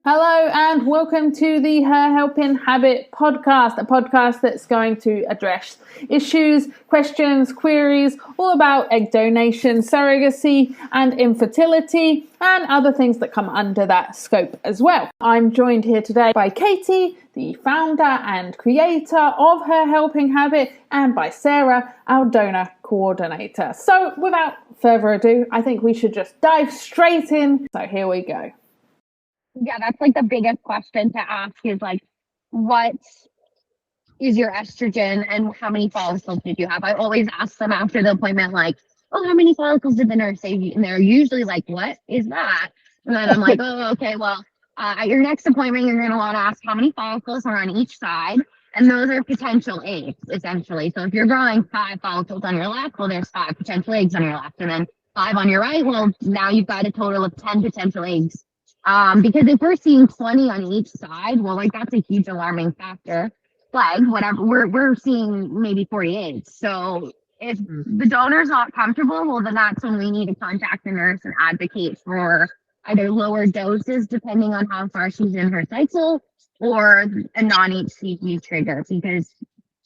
Hello and welcome to the Her Helping Habit podcast, a podcast that's going to address issues, questions, queries, all about egg donation, surrogacy and infertility and other things that come under that scope as well. I'm joined here today by Katie, the founder and creator of Her Helping Habit, and by Sarah, our donor coordinator. So without further ado, I think we should just dive straight in. So here we go. Yeah, that's like the biggest question to ask is like, what is your estrogen and how many follicles did you have? I always ask them after the appointment, like, oh, how many follicles did the nurse say? And they're usually like, what is that? And then I'm like, oh, okay, well, at your next appointment, you're going to want to ask how many follicles are on each side. And those are potential eggs, essentially. So if you're growing 5 follicles on your left, well, there's 5 potential eggs on your left. And then 5 on your right, well, now you've got a total of 10 potential eggs. Because if we're seeing 20 on each side, well, like that's a huge alarming factor. Flag, whatever, we're seeing maybe 48. So if the donor's not comfortable, well, then that's when we need to contact the nurse and advocate for either lower doses, depending on how far she's in her cycle, or a non-HCG trigger, because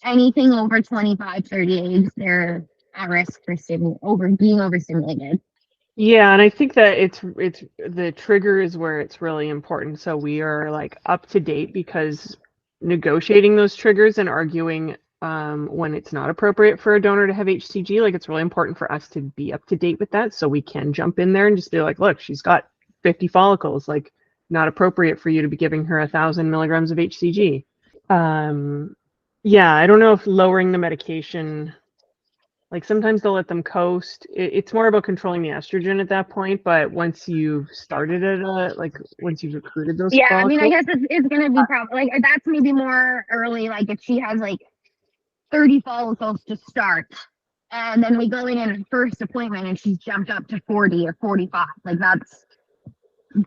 anything over 25, 30 eggs, they're at risk for being overstimulated. Yeah, and I think that it's the trigger is where it's really important. So we are like up to date, because negotiating those triggers and arguing when it's not appropriate for a donor to have HCG, like it's really important for us to be up to date with that, so we can jump in there and just be like, look, she's got 50 follicles, like not appropriate for you to be giving her 1,000 milligrams of HCG. Yeah, I don't know if lowering the medication, like sometimes they'll let them coast. It's more about controlling the estrogen at that point. But once you've started it, once you've recruited those follicles, I mean, I guess it's going to be probably like that's maybe more early. Like if she has like 30 follicles to start, and then we go in her first appointment and she's jumped up to 40 or 45, like that's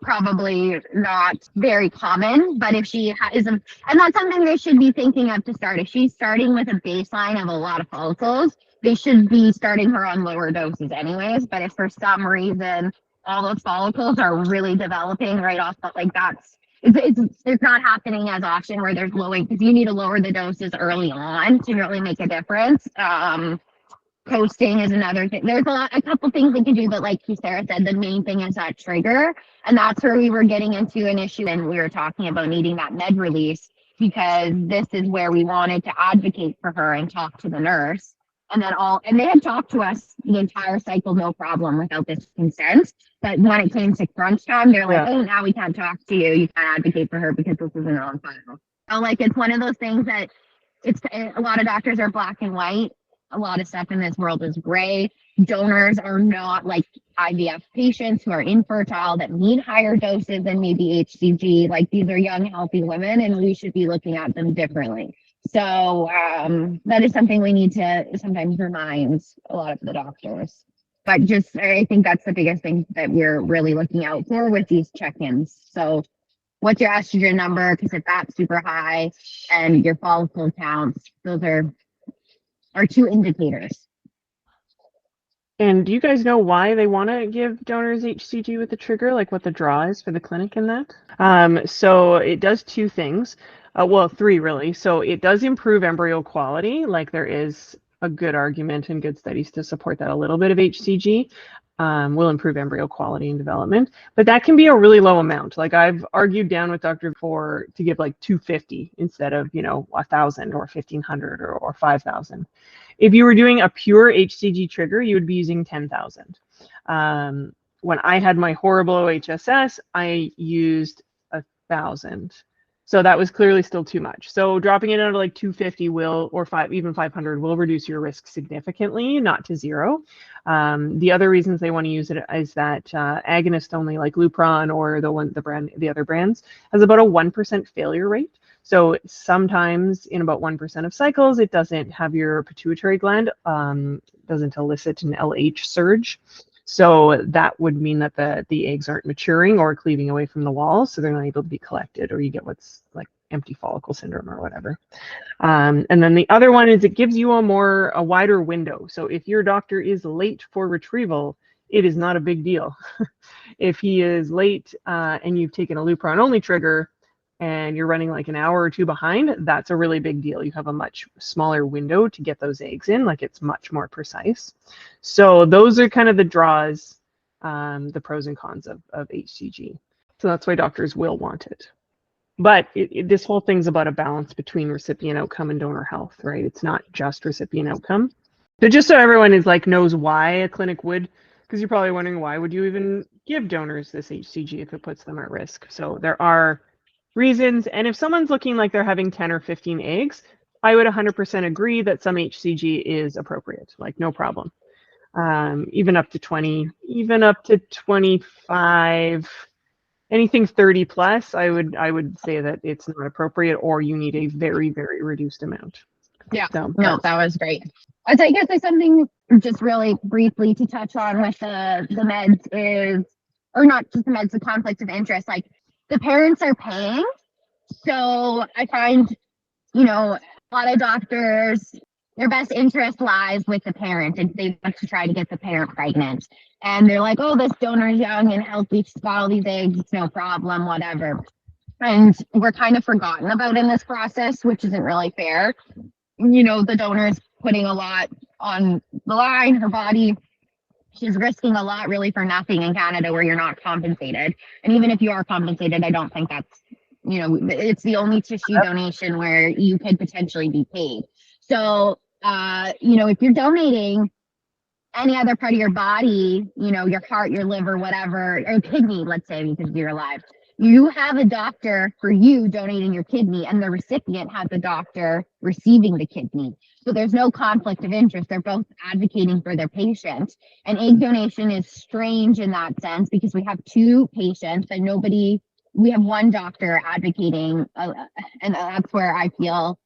probably not very common. But if she isn't, and that's something they should be thinking of to start. If she's starting with a baseline of a lot of follicles, they should be starting her on lower doses anyways. But if for some reason all those follicles are really developing right off, like it's not happening as often where there's lowering, because you need to lower the doses early on to really make a difference. Coasting is another thing. There's a couple things we can do, but like Sarah said, the main thing is that trigger. And that's where we were getting into an issue, and we were talking about needing that med release, because this is where we wanted to advocate for her and talk to the nurse. And they had talked to us the entire cycle, no problem, without this consent. But when it came to crunch time, they're like, oh, now we can't talk to you. You can't advocate for her because this isn't on file. So like, it's one of those things that a lot of doctors are black and white. A lot of stuff in this world is gray. Donors are not like IVF patients who are infertile that need higher doses than maybe HCG. Like these are young, healthy women, and we should be looking at them differently. So that is something we need to sometimes remind a lot of the doctors. But I think that's the biggest thing that we're really looking out for with these check-ins. So what's your estrogen number? Because if that's super high and your follicle counts, those are 2 indicators. And do you guys know why they want to give donors HCG with the trigger, like what the draw is for the clinic in that? So it does 2 things. Well, 3 really. So it does improve embryo quality, like there is a good argument and good studies to support that a little bit of HCG will improve embryo quality and development, but that can be a really low amount. Like I've argued down with Dr. to give like 250 instead of 1,000 or 1,500 or 5,000. If you were doing a pure HCG trigger, you would be using 10,000. When I had my horrible OHSS, I used 1,000. So that was clearly still too much. So dropping it down to like 250 even 500 will reduce your risk significantly, not to 0. The other reasons they want to use it is that agonist only, like Lupron or the other brands, has about a 1% failure rate. So sometimes in about 1% of cycles, it doesn't have your pituitary gland, doesn't elicit an LH surge. So that would mean that the eggs aren't maturing or cleaving away from the walls, so they're not able to be collected, or you get what's like empty follicle syndrome or whatever. And then the other one is it gives you a wider window. So if your doctor is late for retrieval, it is not a big deal. If he is late and you've taken a Lupron only trigger and you're running like an hour or two behind, that's a really big deal. You have a much smaller window to get those eggs in, like it's much more precise. So those are kind of the draws, the pros and cons of HCG. So that's why doctors will want it. But this whole thing's about a balance between recipient outcome and donor health, right? It's not just recipient outcome. So just so everyone is like knows why a clinic would, because you're probably wondering why would you even give donors this HCG if it puts them at risk. So there are reasons, and if someone's looking like they're having 10 or 15 eggs, I would 100% agree that some HCG is appropriate, like no problem. Even up to 20, even up to 25, anything 30 plus, I would say that it's not appropriate, or you need a very, very reduced amount. Yeah, so, no, that was great. I guess there's something just really briefly to touch on with the meds is, or not just the meds, the conflict of interest. Like the parents are paying, so I find, a lot of doctors, their best interest lies with the parent, and they want to try to get the parent pregnant. And they're like, oh, this donor's young and healthy, she's got all these eggs, it's no problem, whatever. And we're kind of forgotten about in this process, which isn't really fair. The donor's putting a lot on the line, her body. She's risking a lot really for nothing in Canada where you're not compensated. And even if you are compensated, I don't think that's, it's the only tissue donation where you could potentially be paid. So, if you're donating any other part of your body, your heart, your liver, whatever, or kidney, let's say, because you're alive, you have a doctor for you donating your kidney, and the recipient has a doctor receiving the kidney. So there's no conflict of interest. They're both advocating for their patient. And egg donation is strange in that sense because we have two patients and we have one doctor advocating. And that's where I feel,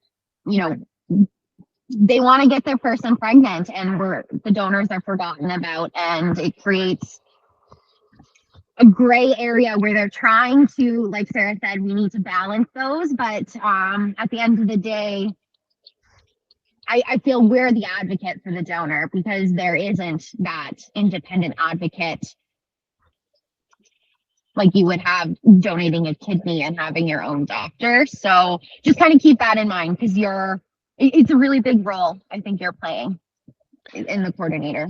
they want to get their person pregnant, and the donors are forgotten about, and it creates a gray area where they're trying to, like Sarah said, we need to balance those. But at the end of the day, I feel we're the advocate for the donor because there isn't that independent advocate like you would have donating a kidney and having your own doctor. So just kind of keep that in mind because it's a really big role I think you're playing in the coordinator.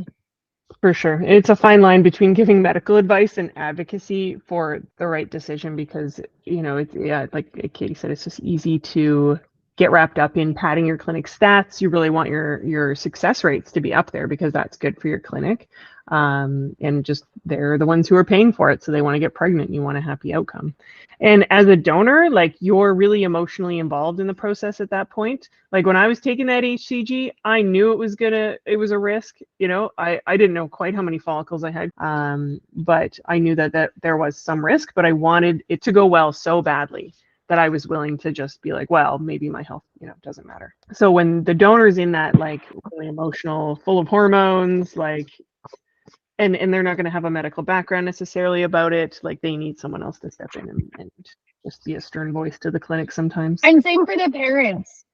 For sure. It's a fine line between giving medical advice and advocacy for the right decision because, like Katie said, it's just easy to get wrapped up in padding your clinic stats. You really want your success rates to be up there because that's good for your clinic. And just they're the ones who are paying for it. So they want to get pregnant. You want a happy outcome. And as a donor, like you're really emotionally involved in the process at that point. Like when I was taking that HCG, I knew it was a risk. I didn't know quite how many follicles I had. But I knew that there was some risk, but I wanted it to go well so badly that I was willing to just be like, well, maybe my health, doesn't matter. So when the donor's in that like really emotional, full of hormones, like, and they're not going to have a medical background necessarily about it, like they need someone else to step in and just be a stern voice to the clinic sometimes. And same for the parents.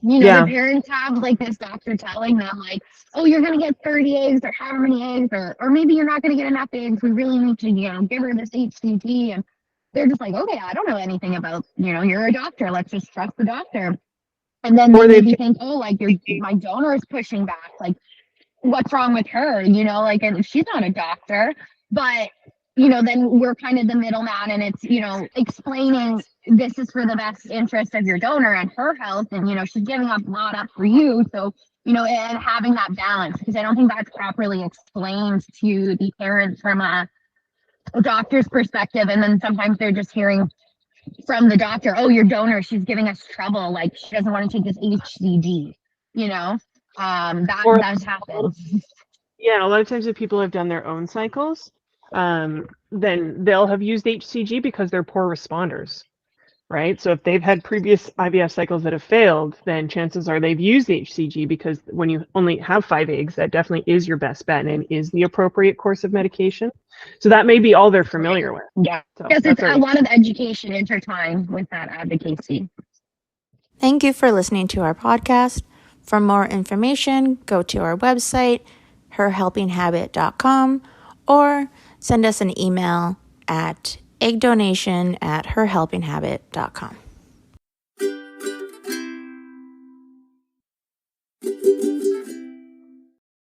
The parents have like this doctor telling them like, oh, you're going to get 30 eggs or however many eggs, or maybe you're not going to get enough eggs. We really need to, give her this HCG. And they're just like, okay, I don't know anything about, you're a doctor. Let's just trust the doctor. And then they maybe think, oh, like my donor is pushing back. Like, what's wrong with her? And she's not a doctor. But, then we're kind of the middleman, and it's, explaining this is for the best interest of your donor and her health. And, she's giving a lot up for you. So, and having that balance, because I don't think that's properly explained to the parents from a doctor's perspective. And then sometimes they're just hearing from the doctor, oh, your donor, she's giving us trouble, like she doesn't want to take this HCG, that happens. Yeah, a lot of times if people have done their own cycles, then they'll have used HCG because they're poor responders, right? So if they've had previous IVF cycles that have failed, then chances are they've used HCG because when you only have 5 eggs, that definitely is your best bet and is the appropriate course of medication. So that may be all they're familiar with. Yeah, because it's a lot of education intertwined with that advocacy. Thank you for listening to our podcast. For more information, go to our website, herhelpinghabit.com or send us an email at eggdonation@herhelpinghabit.com.